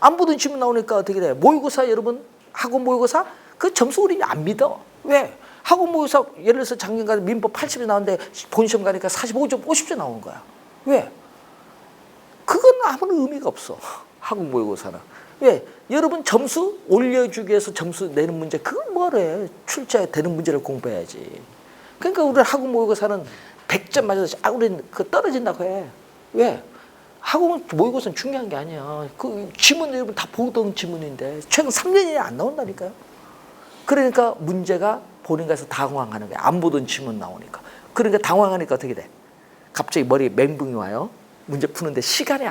안 보던 질문 나오니까 어떻게 돼? 모의고사 여러분, 학원 모의고사 그 점수 우리 안 믿어. 왜? 학원 모의고사 예를 들어서 작년 가서 민법 80이 나오는데 본 시험 가니까 45점, 50점 나오는 거야. 왜? 그건 아무런 의미가 없어. 학원 모의고사는. 왜? 여러분 점수 올려주기 위해서 점수 내는 문제, 그건 뭐래. 출제 되는 문제를 공부해야지. 그러니까 우리 학원 모의고사는 100점 맞아서 우리는 그 떨어진다고 해. 왜? 학원 모의고사는 중요한 게 아니야. 그 지문 여러분 다 보던 지문인데 최근 3년이 안 나온다니까요. 그러니까 문제가 본인가서 당황하는 거야. 안 보던 지문 나오니까. 그러니까 당황하니까 어떻게 돼? 갑자기 머리에 멘붕이 와요. 문제 푸는데 시간이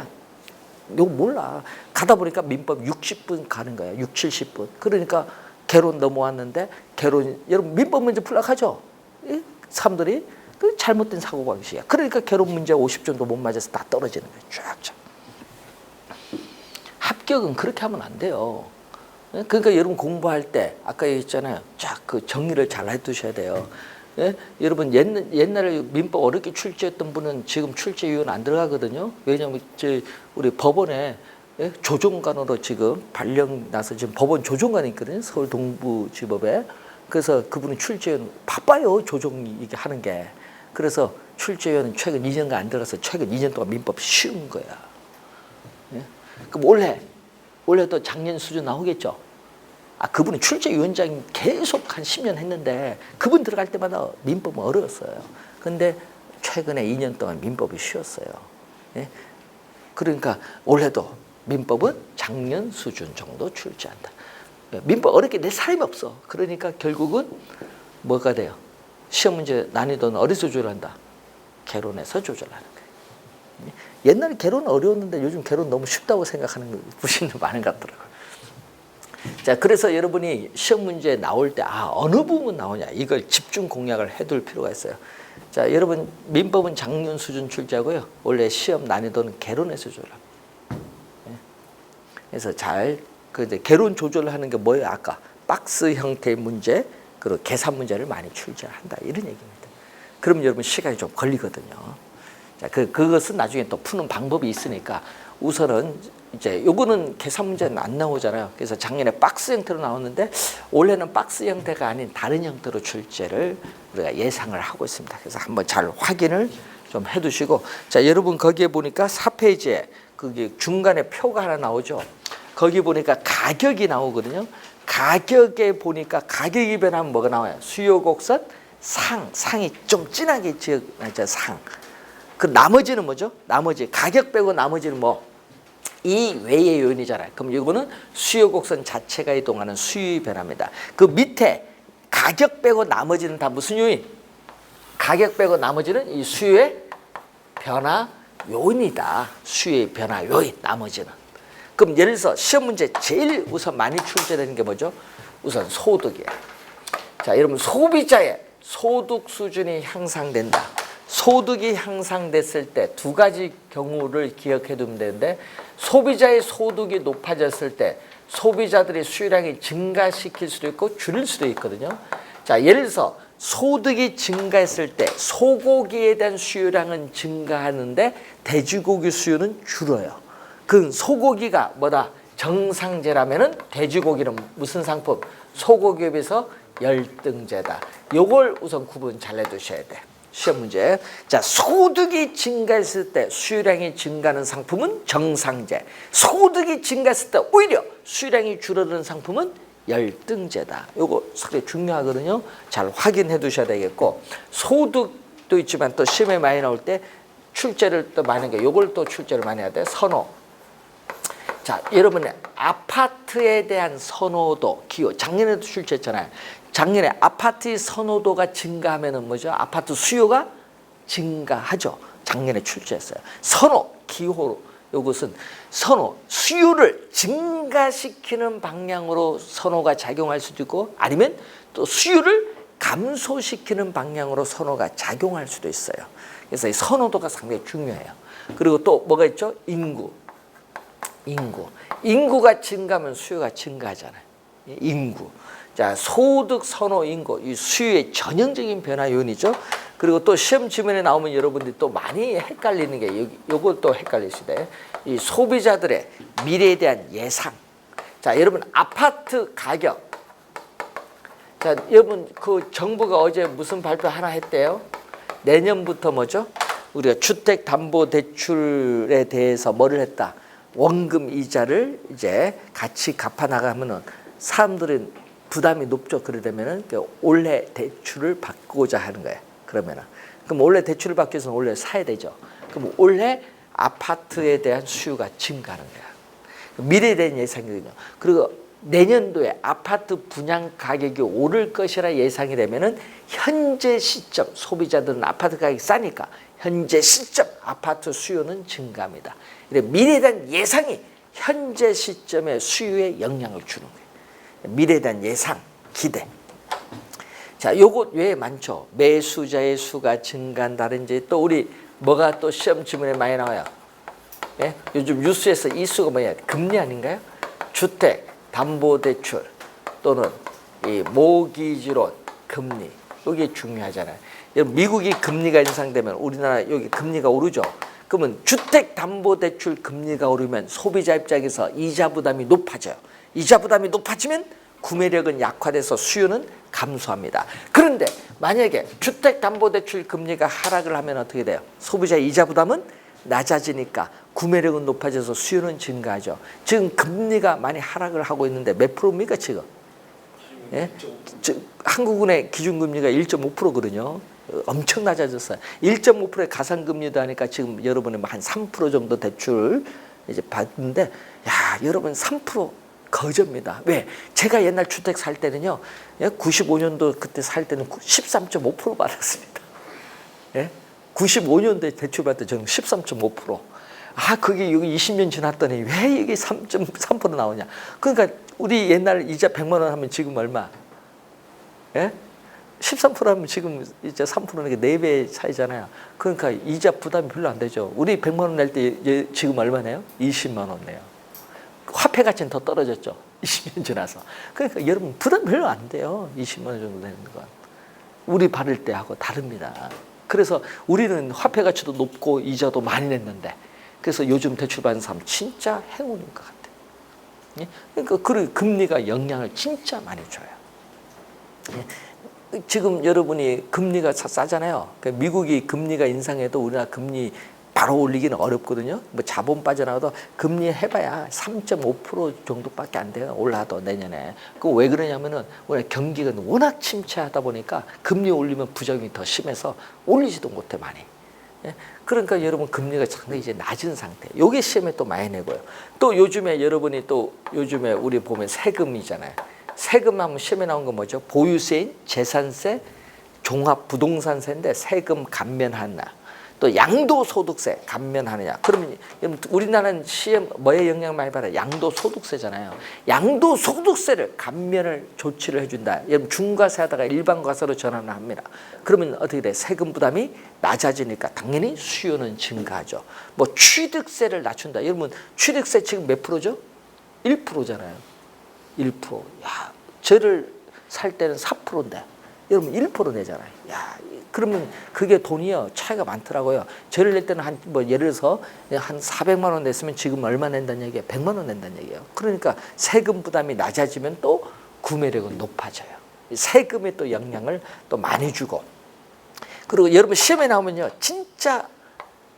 이거 몰라. 가다 보니까 민법 60분 가는 거야. 6, 70분. 그러니까 개론 넘어왔는데 개론 여러분 민법 문제 풀려고 하죠. 사람들이 그 잘못된 사고방식이야. 그러니까 개론 문제 50점도 못 맞아서 다 떨어지는 거야. 쫙쫙. 합격은 그렇게 하면 안 돼요. 그러니까 여러분 공부할 때 아까 얘기했잖아요. 쫙 그 정리를 잘 해두셔야 돼요. 예? 여러분 옛날에 민법 어렵게 출제했던 분은 지금 출제위원 안 들어가거든요. 왜냐하면 우리 법원에 조종관으로 지금 발령 나서 지금 법원 조종관이 있거든요. 서울 동부지법에. 그래서 그분은 출제위원 바빠요. 조종 이게 하는 게. 그래서 출제위원은 최근 2년간 안 들어가서 최근 2년 동안 민법 쉬운 거야. 예? 그럼 올해도 작년 수준 나오겠죠. 그분은 출제위원장이 계속 한 10년 했는데 그분 들어갈 때마다 민법은 어려웠어요. 근데 최근에 2년 동안 민법이 쉬웠어요. 예? 그러니까 올해도 민법은 작년 수준 정도 출제한다. 민법 어렵게 낼 사람이 없어. 그러니까 결국은 뭐가 돼요? 시험 문제 난이도는 어디서 조절한다? 개론에서 조절하는 거예요. 옛날에 개론은 어려웠는데 요즘 개론 너무 쉽다고 생각하는 분들이 많은 것 같더라고요. 자, 그래서 여러분이 시험 문제 나올 때 어느 부분 나오냐 이걸 집중 공략을 해둘 필요가 있어요. 자, 여러분 민법은 작년 수준 출제하고요. 원래 시험 난이도는 개론에서 조절합니다. 그래서 이제 개론 조절을 하는 게 뭐예요? 아까 박스 형태의 문제 그리고 계산 문제를 많이 출제한다 이런 얘기입니다. 그럼 여러분 시간이 좀 걸리거든요. 자, 그것은 나중에 또 푸는 방법이 있으니까 우선은 이제 요거는 계산 문제는 안 나오잖아요. 그래서 작년에 박스 형태로 나왔는데 올해는 박스 형태가 아닌 다른 형태로 출제를 우리가 예상을 하고 있습니다. 그래서 한번 잘 확인을 좀 해두시고, 자, 여러분 거기에 보니까 4페이지에 그게 중간에 표가 하나 나오죠. 거기 보니까 가격이 나오거든요. 가격에 보니까 가격이 변하면 뭐가 나와요? 수요 곡선 상이 좀 진하게 지어져 상. 그 나머지는 뭐죠? 나머지 가격 빼고 나머지는 뭐? 이 외의 요인이잖아요. 그럼 이거는 수요 곡선 자체가 이동하는 수요의 변화입니다. 그 밑에 가격 빼고 나머지는 다 무슨 요인? 가격 빼고 나머지는 이 수요의 변화 요인이다. 수요의 변화 요인 나머지는. 그럼 예를 들어서 시험 문제 제일 우선 많이 출제되는 게 뭐죠? 우선 소득이에요. 자, 여러분 소비자의 소득 수준이 향상된다. 소득이 향상됐을 때 두 가지 경우를 기억해 두면 되는데, 소비자의 소득이 높아졌을 때 소비자들의 수요량이 증가시킬 수도 있고 줄일 수도 있거든요. 자, 예를 들어서 소득이 증가했을 때 소고기에 대한 수요량은 증가하는데 돼지고기 수요는 줄어요. 그 소고기가 뭐다? 정상제라면은 돼지고기는 무슨 상품? 소고기에 비해서 열등제다. 요걸 우선 구분 잘 해두셔야 돼. 시험 문제. 자, 소득이 증가했을 때 수요량이 증가하는 상품은 정상제. 소득이 증가했을 때 오히려 수요량이 줄어드는 상품은 열등제다. 요거 상당히 중요하거든요. 잘 확인해 두셔야 되겠고, 소득도 있지만 또 시험에 많이 나올 때 출제를 또 많이 게 요걸 또 출제를 많이 해야 돼. 선호. 자, 여러분의 아파트에 대한 선호도, 기호. 작년에도 출제했잖아요. 작년에 아파트의 선호도가 증가하면은 뭐죠? 아파트 수요가 증가하죠. 작년에 출제했어요. 선호, 기호로. 이것은 선호, 수요를 증가시키는 방향으로 선호가 작용할 수도 있고, 아니면 또 수요를 감소시키는 방향으로 선호가 작용할 수도 있어요. 그래서 이 선호도가 상당히 중요해요. 그리고 또 뭐가 있죠? 인구가 증가하면 수요가 증가하잖아요. 인구. 자, 소득, 선호, 인구, 이 수요의 전형적인 변화 요인이죠. 그리고 또 시험 지문에 나오면 여러분들이 또 많이 헷갈리는 게 요거 또 헷갈리시대. 이 소비자들의 미래에 대한 예상. 자, 여러분 아파트 가격. 자, 여러분 그 정부가 어제 무슨 발표 하나 했대요? 내년부터 뭐죠? 우리가 주택담보대출에 대해서 뭐를 했다? 원금 이자를 이제 같이 갚아 나가면은 사람들은 부담이 높죠. 그러려면은 올해 대출을 받고자 하는 거예요. 그러면은 그럼 올해 대출을 받기 위해서는 올해 사야 되죠. 그럼 올해 아파트에 대한 수요가 증가하는 거야. 미래에 대한 예상이거든요. 그리고 내년도에 아파트 분양 가격이 오를 것이라 예상이 되면은 현재 시점 소비자들은 아파트 가격이 싸니까 현재 시점 아파트 수요는 증가합니다. 미래에 대한 예상이 현재 시점의 수요에 영향을 주는 거예요. 미래에 대한 예상, 기대. 자, 요것 외에 많죠. 매수자의 수가 증가한다든지 또 우리 뭐가 또 시험 지문에 많이 나와요. 예? 요즘 뉴스에서 이 수가 뭐냐? 금리 아닌가요? 주택, 담보대출 또는 이 모기지론 금리. 이게 중요하잖아요. 미국이 금리가 인상되면 우리나라 여기 금리가 오르죠. 그러면 주택담보대출 금리가 오르면 소비자 입장에서 이자 부담이 높아져요. 이자 부담이 높아지면 구매력은 약화돼서 수요는 감소합니다. 그런데 만약에 주택담보대출 금리가 하락을 하면 어떻게 돼요? 소비자 이자 부담은 낮아지니까 구매력은 높아져서 수요는 증가하죠. 지금 금리가 많이 하락을 하고 있는데 몇 프로입니까 지금? 예? 한국은행 기준금리가 1.5%거든요. 엄청 낮아졌어요. 1.5%의 가상금리도 하니까 지금 여러분은 한 3% 정도 대출 이제 받는데, 야, 여러분 3% 거저입니다. 왜? 제가 옛날 주택 살 때는요, 95년도 그때 살 때는 13.5% 받았습니다. 예? 95년도에 대출 받을 때 저는 13.5%. 아, 그게 여기 20년 지났더니 왜 이게 3.3% 나오냐? 그러니까 우리 옛날 이자 100만 원 하면 지금 얼마? 예? 13% 하면 지금 이제 3%는 4배 차이잖아요. 그러니까 이자 부담이 별로 안 되죠. 우리 100만 원 낼 때 지금 얼마네요? 20만 원 내요. 화폐 가치는 더 떨어졌죠. 20년 지나서. 그러니까 여러분 부담 별로 안 돼요. 20만 원 정도 내는 건. 우리 받을 때하고 다릅니다. 그래서 우리는 화폐 가치도 높고 이자도 많이 냈는데, 그래서 요즘 대출 받는 사람 진짜 행운인 것 같아요. 예? 그러니까 금리가 영향을 진짜 많이 줘요. 예? 지금 여러분이 금리가 싸잖아요. 그러니까 미국이 금리가 인상해도 우리나라 금리 바로 올리기는 어렵거든요. 뭐 자본 빠져나가도 금리 해봐야 3.5% 정도밖에 안 돼요. 올라도 내년에. 그 왜 그러냐면은 우리 경기가 워낙 침체하다 보니까 금리 올리면 부작용이 더 심해서 올리지도 못해 많이. 예? 그러니까 여러분 금리가 상당히 이제 낮은 상태. 요게 시험에 또 많이 내고요. 또 요즘에 여러분이 또 요즘에 우리 보면 세금이잖아요. 세금 하면 시험에 나온 건 뭐죠? 보유세인 재산세, 종합부동산세인데 세금 감면하나, 또 양도소득세 감면하느냐. 그러면 우리나라는 시험 뭐에 영향을 많이 받아요? 양도소득세잖아요. 양도소득세를 감면을 조치를 해준다. 여러분 중과세 하다가 일반과세로 전환을 합니다. 그러면 어떻게 돼? 세금 부담이 낮아지니까 당연히 수요는 증가하죠. 뭐 취득세를 낮춘다. 여러분 취득세 지금 몇 프로죠? 1%잖아요. 1%. 야, 저를 살 때는 4%인데 여러분 1% 내잖아요. 야, 그러면 그게 돈이요 차이가 많더라고요. 저를 낼 때는 한 뭐 예를 들어서 한 400만 원 냈으면 지금 얼마 낸다는 얘기예요? 100만 원 낸다는 얘기예요. 그러니까 세금 부담이 낮아지면 또 구매력은 높아져요. 세금에 또 영향을 또 많이 주고. 그리고 여러분 시험에 나오면요 진짜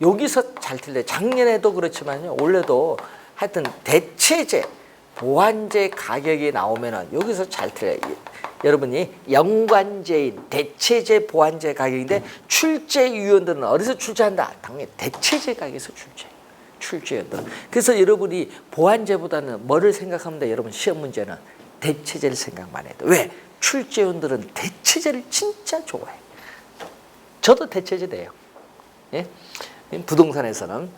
여기서 잘 틀려요. 작년에도 그렇지만요 올해도 하여튼 대체제 보완제 가격이 나오면은 여기서 잘 틀려요. 여러분이 연관제인 대체제 보완제 가격인데 출제위원들은 어디서 출제한다? 당연히 대체제 가격에서 출제위원들은. 그래서 여러분이 보완제보다는 뭐를 생각합니다. 여러분 시험 문제는 대체제를 생각만 해도. 왜? 출제위원들은 대체제를 진짜 좋아해요. 저도 대체제 돼요. 예? 부동산에서는.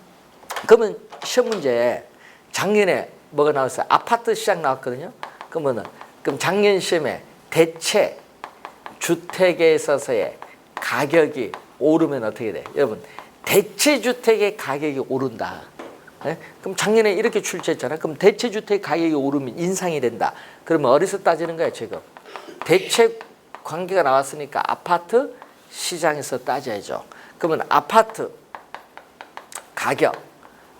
그러면 시험 문제에 작년에 뭐가 나왔어요? 아파트 시장 나왔거든요. 그러면 작년 시험에 대체 주택에 있어서의 가격이 오르면 어떻게 돼? 여러분 대체 주택의 가격이 오른다. 네? 그럼 작년에 이렇게 출제했잖아요. 그럼 대체 주택 가격이 오르면 인상이 된다. 그러면 어디서 따지는 거예요 지금? 대체 관계가 나왔으니까 아파트 시장에서 따져야죠. 그러면 아파트 가격,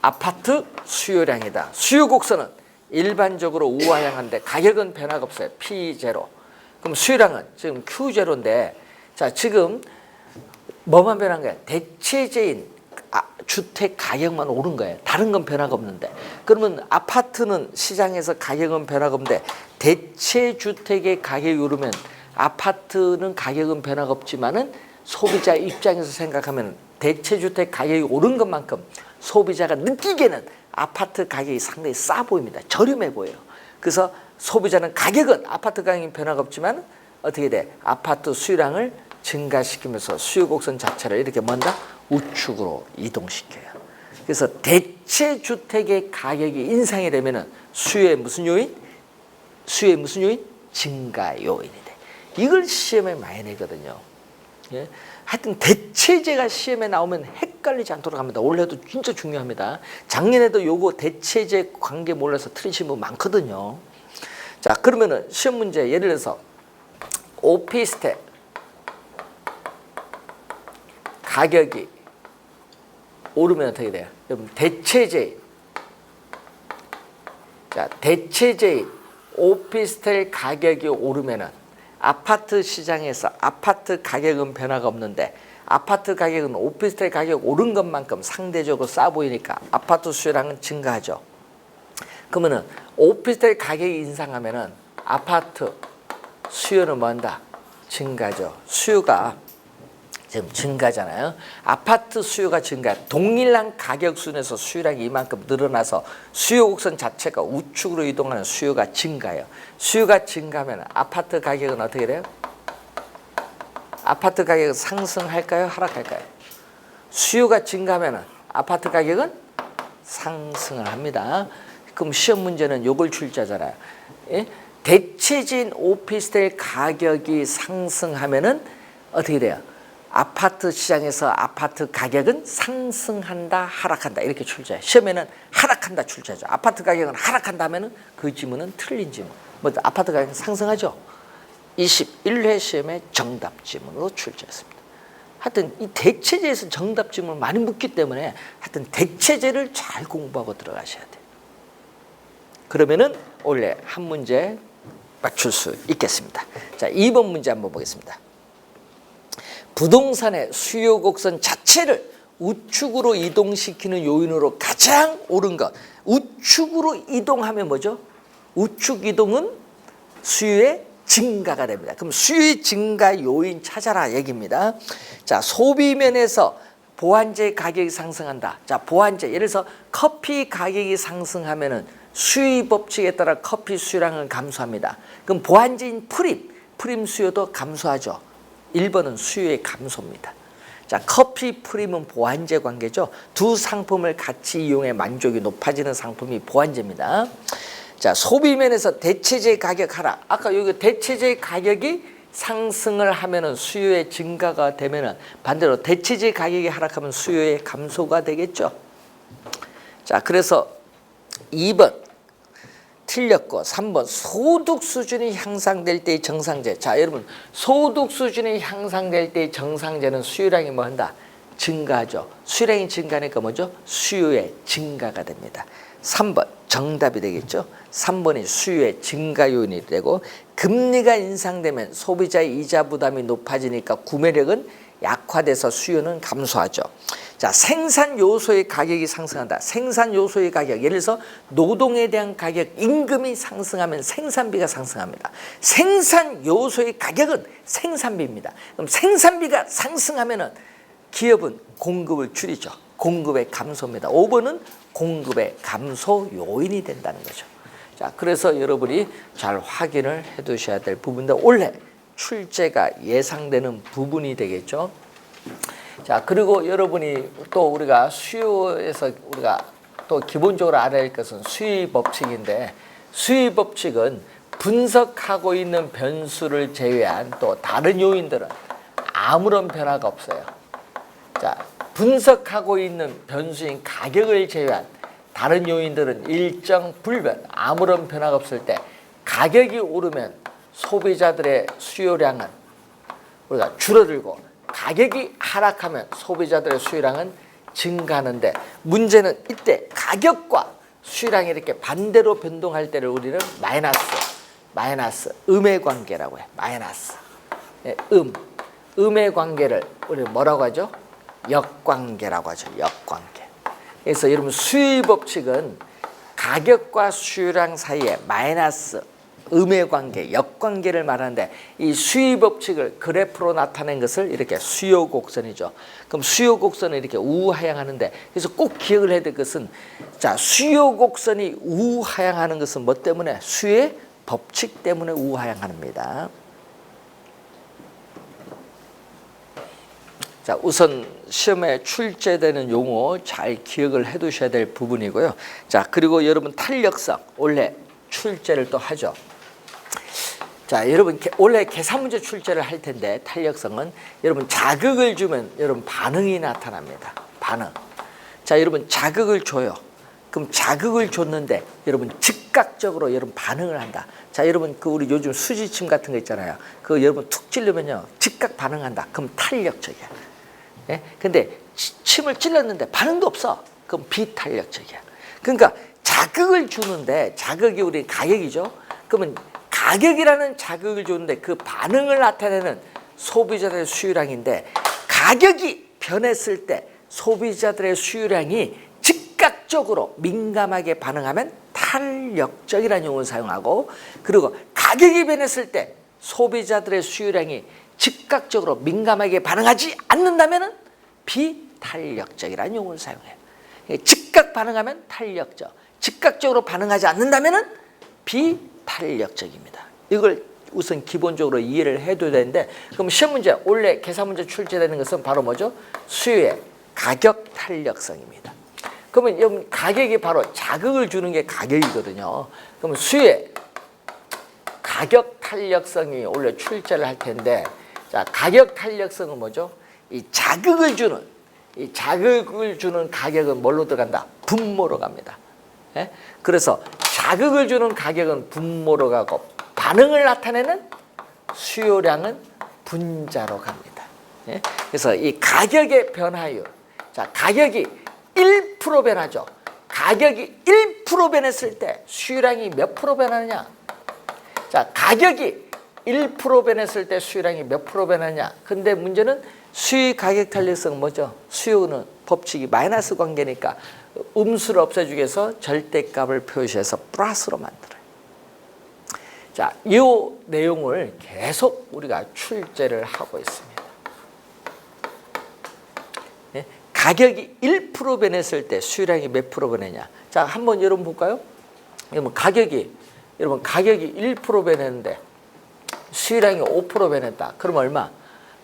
아파트 수요량이다. 수요 곡선은 일반적으로 우하향한데 가격은 변화가 없어요. P0. 그럼 수요량은 지금 Q0인데 자 지금 뭐만 변한 거야? 대체재인 주택 가격만 오른 거예요. 다른 건 변화가 없는데. 그러면 아파트는 시장에서 가격은 변화가 없는데 대체 주택의 가격이 오르면 아파트는 가격은 변화가 없지만은 소비자 입장에서 생각하면 대체 주택 가격이 오른 것만큼 소비자가 느끼기에는 아파트 가격이 상당히 싸 보입니다. 저렴해 보여요. 그래서 소비자는 가격은 아파트 가격이 변화가 없지만 어떻게 돼? 아파트 수요량을 증가시키면서 수요 곡선 자체를 이렇게 뭔가 우측으로 이동시켜요. 그래서 대체 주택의 가격이 인상이 되면은 수요의 무슨 요인? 수요의 무슨 요인? 증가 요인이 돼. 이걸 시험에 많이 내거든요. 예? 하여튼 대체재가 시험에 나오면 헷갈리지 않도록 합니다. 올해도 진짜 중요합니다. 작년에도 요거 대체재 관계 몰라서 틀리신 분 많거든요. 자, 그러면은 시험 문제 예를 들어서 오피스텔 가격이 오르면 어떻게 돼요? 여러분 대체재인 자, 대체재인 오피스텔 가격이 오르면은 아파트 시장에서 아파트 가격은 변화가 없는데 아파트 가격은 오피스텔 가격 오른 것만큼 상대적으로 싸 보이니까 아파트 수요량은 증가하죠. 그러면은 오피스텔 가격이 인상하면은 아파트 수요는 뭔다? 증가죠. 수요가 지금 증가잖아요. 아파트 수요가 증가. 동일한 가격 순에서 수요량이 이만큼 늘어나서 수요 곡선 자체가 우측으로 이동하는 수요가 증가해요. 수요가 증가하면 아파트 가격은 어떻게 돼요? 아파트 가격은 상승할까요? 하락할까요? 수요가 증가하면 아파트 가격은 상승을 합니다. 그럼 시험 문제는 요걸 출제하잖아요. 예? 대체진 오피스텔 가격이 상승하면은 어떻게 돼요? 아파트 시장에서 아파트 가격은 상승한다, 하락한다 이렇게 출제해요. 시험에는 하락한다 출제하죠. 아파트 가격은 하락한다 하면은 그 지문은 틀린 지문. 뭐 아파트 가격은 상승하죠. 21회 시험에 정답 지문으로 출제했습니다. 하여튼 이 대체제에서 정답 지문을 많이 묻기 때문에 하여튼 대체제를 잘 공부하고 들어가셔야 돼요. 그러면은 원래 한 문제 맞출 수 있겠습니다. 자, 2번 문제 한번 보겠습니다. 부동산의 수요 곡선 자체를 우측으로 이동시키는 요인으로 가장 옳은 것. 우측으로 이동하면 뭐죠? 우측 이동은 수요의 증가가 됩니다. 그럼 수요의 증가 요인 찾아라 얘기입니다. 자, 소비면에서 보완제 가격이 상승한다. 자, 보완제 예를 들어서 커피 가격이 상승하면은 수요 법칙에 따라 커피 수요량은 감소합니다. 그럼 보완제인 프림 수요도 감소하죠. 1번은 수요의 감소입니다. 자, 커피 프림은 보완제 관계죠. 두 상품을 같이 이용해 만족이 높아지는 상품이 보완제입니다. 자, 소비면에서 대체재 가격 하락. 아까 여기 대체재 가격이 상승을 하면은 수요의 증가가 되면은 반대로 대체재 가격이 하락하면 수요의 감소가 되겠죠. 자, 그래서 2번 틀렸고 3번 소득 수준이 향상될 때의 정상제. 자, 여러분 소득 수준이 향상될 때의 정상제는 수요량이 뭐 한다? 증가하죠. 수요량이 증가하니까 뭐죠? 수요의 증가가 됩니다. 3번 정답이 되겠죠. 3번이 수요의 증가 요인이 되고 금리가 인상되면 소비자의 이자 부담이 높아지니까 구매력은 약화돼서 수요는 감소하죠. 자, 생산 요소의 가격이 상승한다. 생산 요소의 가격, 예를 들어서 노동에 대한 가격, 임금이 상승하면 생산비가 상승합니다. 생산 요소의 가격은 생산비입니다. 그럼 생산비가 상승하면은 기업은 공급을 줄이죠. 공급의 감소입니다. 5번은 공급의 감소 요인이 된다는 거죠. 자, 그래서 여러분이 잘 확인을 해 두셔야 될 부분인데 올해 출제가 예상되는 부분이 되겠죠. 자, 그리고 여러분이 또 우리가 수요에서 우리가 또 기본적으로 알아야 할 것은 수요 법칙인데 수요 법칙은 분석하고 있는 변수를 제외한 또 다른 요인들은 아무런 변화가 없어요. 자, 분석하고 있는 변수인 가격을 제외한 다른 요인들은 일정 불변, 아무런 변화가 없을 때 가격이 오르면 소비자들의 수요량은 우리가 줄어들고 가격이 하락하면 소비자들의 수요량은 증가하는데 문제는 이때 가격과 수요량이 이렇게 반대로 변동할 때를 우리는 마이너스, 음의 관계라고 해. 마이너스. 음의 관계를 우리 뭐라고 하죠? 역관계라고 하죠. 역관계. 그래서 여러분 수의 법칙은 가격과 수요량 사이에 마이너스, 음의 관계, 역관계를 말하는데 이 수의 법칙을 그래프로 나타낸 것을 이렇게 수요 곡선이죠. 그럼 수요 곡선은 이렇게 우하향하는데 그래서 꼭 기억을 해야 될 것은 자, 수요 곡선이 우하향하는 것은 뭐 때문에? 수의 법칙 때문에 우하향합니다. 자, 우선 시험에 출제되는 용어 잘 기억을 해 두셔야 될 부분이고요. 자, 그리고 여러분 탄력성 원래 출제를 또 하죠. 자, 여러분 원래 계산 문제 출제를 할 텐데 탄력성은 여러분 자극을 주면 여러분 반응이 나타납니다. 반응. 자, 여러분 자극을 줘요. 그럼 자극을 줬는데 여러분 즉각적으로 여러분 반응을 한다. 자, 여러분 그 우리 요즘 수지침 같은 거 있잖아요. 그거 여러분 툭 찔르면요 즉각 반응한다. 그럼 탄력적이야. 예? 근데 침을 찔렀는데 반응도 없어. 그럼 비탄력적이야. 그러니까 자극을 주는데 자극이 우리 가격이죠. 그러면 가격이라는 자극을 주는데 그 반응을 나타내는 소비자들의 수요량인데 가격이 변했을 때 소비자들의 수요량이 즉각적으로 민감하게 반응하면 탄력적이라는 용어를 사용하고 그리고 가격이 변했을 때 소비자들의 수요량이 즉각적으로 민감하게 반응하지 않는다면 비탄력적이라는 용어를 사용해요. 즉각 반응하면 탄력적, 즉각적으로 반응하지 않는다면 비탄력적입니다. 이걸 우선 기본적으로 이해를 해둬야 되는데 그럼 시험 문제, 원래 계산 문제 출제되는 것은 바로 뭐죠? 수요의 가격 탄력성입니다. 그러면 가격이 바로 자극을 주는 게 가격이거든요. 그러면 수요의 가격 탄력성이 원래 출제를 할 텐데 자, 가격 탄력성은 뭐죠? 이 자극을 주는 가격은 뭘로 들어간다? 분모로 갑니다. 예? 그래서 자극을 주는 가격은 분모로 가고 반응을 나타내는 수요량은 분자로 갑니다. 예? 그래서 이 가격의 변화율, 자, 가격이 1% 변하죠. 가격이 1% 변했을 때 수요량이 몇 프로 변하느냐? 자, 가격이 1% 변했을 때 수요량이 몇 프로 변하냐? 근데 문제는 수의 가격 탄력성은 뭐죠? 수요는 법칙이 마이너스 관계니까 음수를 없애주기 위해서 절대값을 표시해서 플러스로 만들어요. 자, 이 내용을 계속 우리가 출제를 하고 있습니다. 예? 가격이 1% 변했을 때 수요량이 몇 프로 변했냐? 자, 한번 여러분 볼까요? 여러분 가격이 1% 변했는데 수요량이 5% 변했다. 그럼 얼마?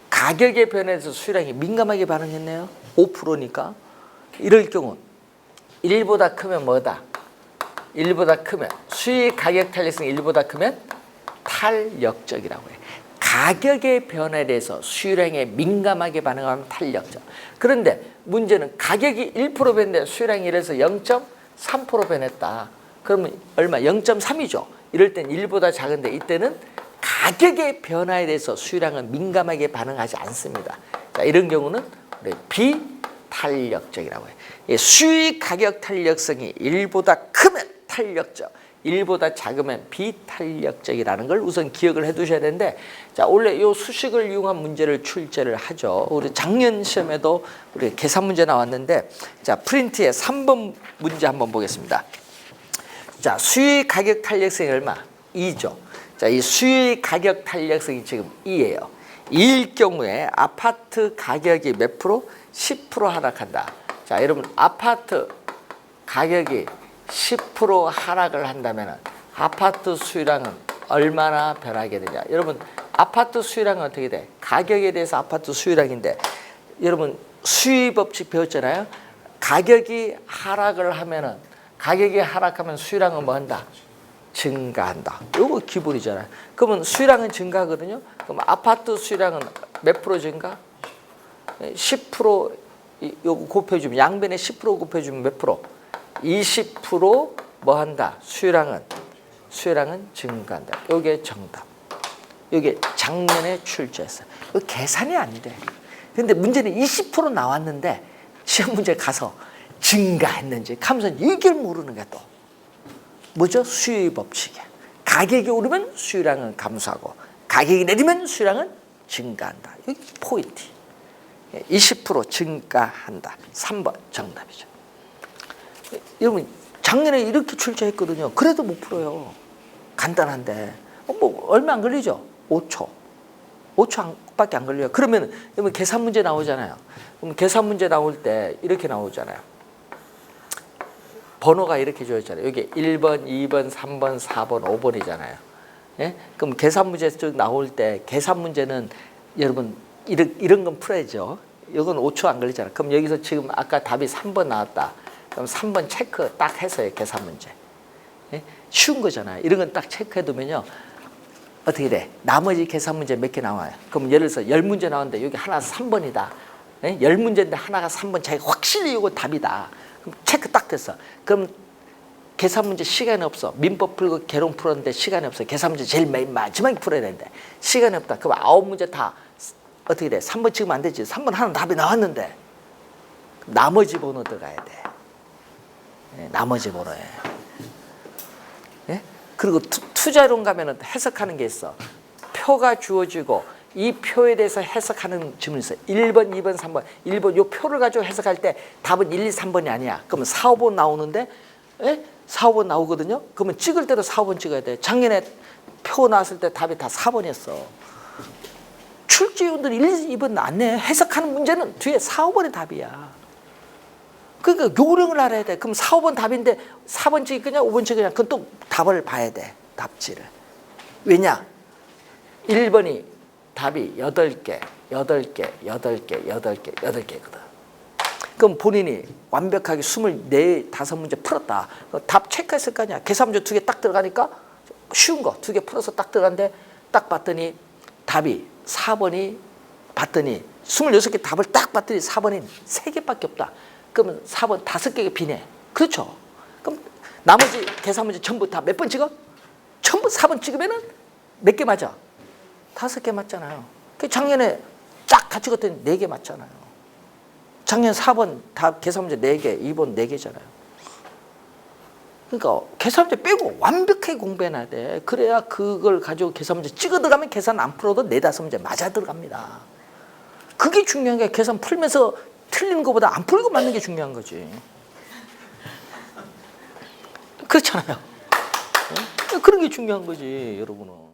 가격에 변해서 수요량이 민감하게 반응했네요. 5%니까. 이럴 경우 1보다 크면 뭐다? 1보다 크면 수의 가격 탄력성이 1보다 크면 탄력적이라고 해요. 가격의 변화에 대해서 수요량에 민감하게 반응하면 탄력적. 그런데 문제는 가격이 1% 변했는데 수요량이 이래서 0.3% 변했다. 그러면 얼마? 0.3이죠. 이럴 땐 1보다 작은데 이때는 가격의 변화에 대해서 수요량은 민감하게 반응하지 않습니다. 자, 이런 경우는 우리 비탄력적이라고 해요. 수의 가격 탄력성이 1보다 크면 탄력적, 1보다 작으면 비탄력적이라는 걸 우선 기억을 해 두셔야 되는데 자, 원래 이 수식을 이용한 문제를 출제를 하죠. 우리 작년 시험에도 우리 계산 문제 나왔는데 자, 프린트에 3번 문제 한번 보겠습니다. 자, 수의 가격 탄력성이 얼마? 2죠. 자, 이 수의 가격 탄력성이 지금 2예요. 2일 경우에 아파트 가격이 몇 프로? 10% 하락한다. 자, 여러분 아파트 가격이 10% 하락을 한다면 아파트 수요량은 얼마나 변하게 되냐? 여러분 아파트 수요량은 어떻게 돼? 가격에 대해서 아파트 수요량인데 여러분 수의 법칙 배웠잖아요. 가격이 하락하면 수요량은 뭐 한다? 증가한다. 이거 기본이잖아요. 그러면 수요량은 증가하거든요. 그럼 아파트 수요량은 몇 프로 증가? 10% 요거 곱해주면 양변에 10% 곱해주면 몇 프로? 20% 뭐 한다? 수요량은 증가한다. 이게 정답. 이게 작년에 출제했어요. 이거 계산이 안 돼. 근데 문제는 20% 나왔는데 시험 문제 가서 증가했는지 하면서 이걸 모르는 게 또 뭐죠? 수요의 법칙이야. 가격이 오르면 수요량은 감소하고 가격이 내리면 수요량은 증가한다. 여기 포인트. 20% 증가한다. 3번 정답이죠. 여러분 작년에 이렇게 출제했거든요. 그래도 못 풀어요. 간단한데 뭐 얼마 안 걸리죠? 5초밖에 안 걸려요. 그러면 계산 문제 나오잖아요. 그럼 계산 문제 나올 때 이렇게 나오잖아요. 번호가 이렇게 주어졌잖아요. 여기 1번, 2번, 3번, 4번, 5번이잖아요. 예? 그럼 계산 문제 쭉 나올 때 계산 문제는 여러분 이런 건 풀어야죠. 이건 5초 안 걸리잖아요. 그럼 여기서 지금 아까 답이 3번 나왔다. 그럼 3번 체크 딱 해서요. 계산 문제. 예? 쉬운 거잖아요. 이런 건 딱 체크해 두면요. 어떻게 돼? 나머지 계산 문제 몇 개 나와요. 그럼 예를 들어서 10문제 나왔는데 여기 하나 3번이다. 예? 10문제인데 하나가 3번 자기가 확실히 이거 답이다. 그럼 체크 딱 됐어. 그럼 계산 문제 시간이 없어. 민법 풀고 개론 풀었는데 시간이 없어. 계산 문제 제일 맨 마지막에 풀어야 되는데 시간이 없다. 그럼 9문제 다 어떻게 돼? 3번 찍으면 안 되지. 3번 하나 답이 나왔는데 나머지 번호 들어가야 돼. 예, 나머지 번호에. 예? 그리고 투자론 가면은 해석하는 게 있어. 표가 주어지고 이 표에 대해서 해석하는 질문이 있어요. 1번, 2번, 3번. 1번 요 표를 가지고 해석할 때 답은 1, 2, 3번이 아니야. 그러면 4, 5번 나오는데 4, 5번 나오거든요. 그러면 찍을 때도 4, 5번 찍어야 돼. 작년에 표 나왔을 때 답이 다 4번이었어. 출제위원들이 1, 2번 안 내. 해석하는 문제는 뒤에 4, 5번이 답이야. 그러니까 요령을 알아야 돼. 그럼 4, 5번 답인데 4번 찍을 거냐 5번 찍을 거냐 그건 또 답을 봐야 돼. 답지를. 왜냐? 1번이 답이 8개, 8개, 8개, 8개, 8개거든. 그럼 본인이 완벽하게 24, 5문제 풀었다. 답 체크했을 거 아니야. 계산 문제 2개 딱 들어가니까 쉬운 거 2개 풀어서 딱 들어갔는데 딱 봤더니 답이 4번이 봤더니 26개 답을 딱 봤더니 4번이 3개밖에 없다. 그러면 4번 5개가 비네. 그렇죠. 그럼 나머지 계산 문제 전부 다 몇 번 찍어? 전부 4번 찍으면은 몇 개 맞아? 5개 맞잖아요. 작년에 쫙 다 찍었더니 4개 맞잖아요. 작년 4번 다 계산 문제 4개, 2번 4개잖아요. 그러니까 계산 문제 빼고 완벽하게 공부해놔야 돼. 그래야 그걸 가지고 계산 문제 찍어 들어가면 계산 안 풀어도 4, 5문제 맞아 들어갑니다. 그게 중요한 게 계산 풀면서 틀리는 것보다 안 풀고 맞는 게 중요한 거지. 그렇잖아요. 그런 게 중요한 거지, 여러분은.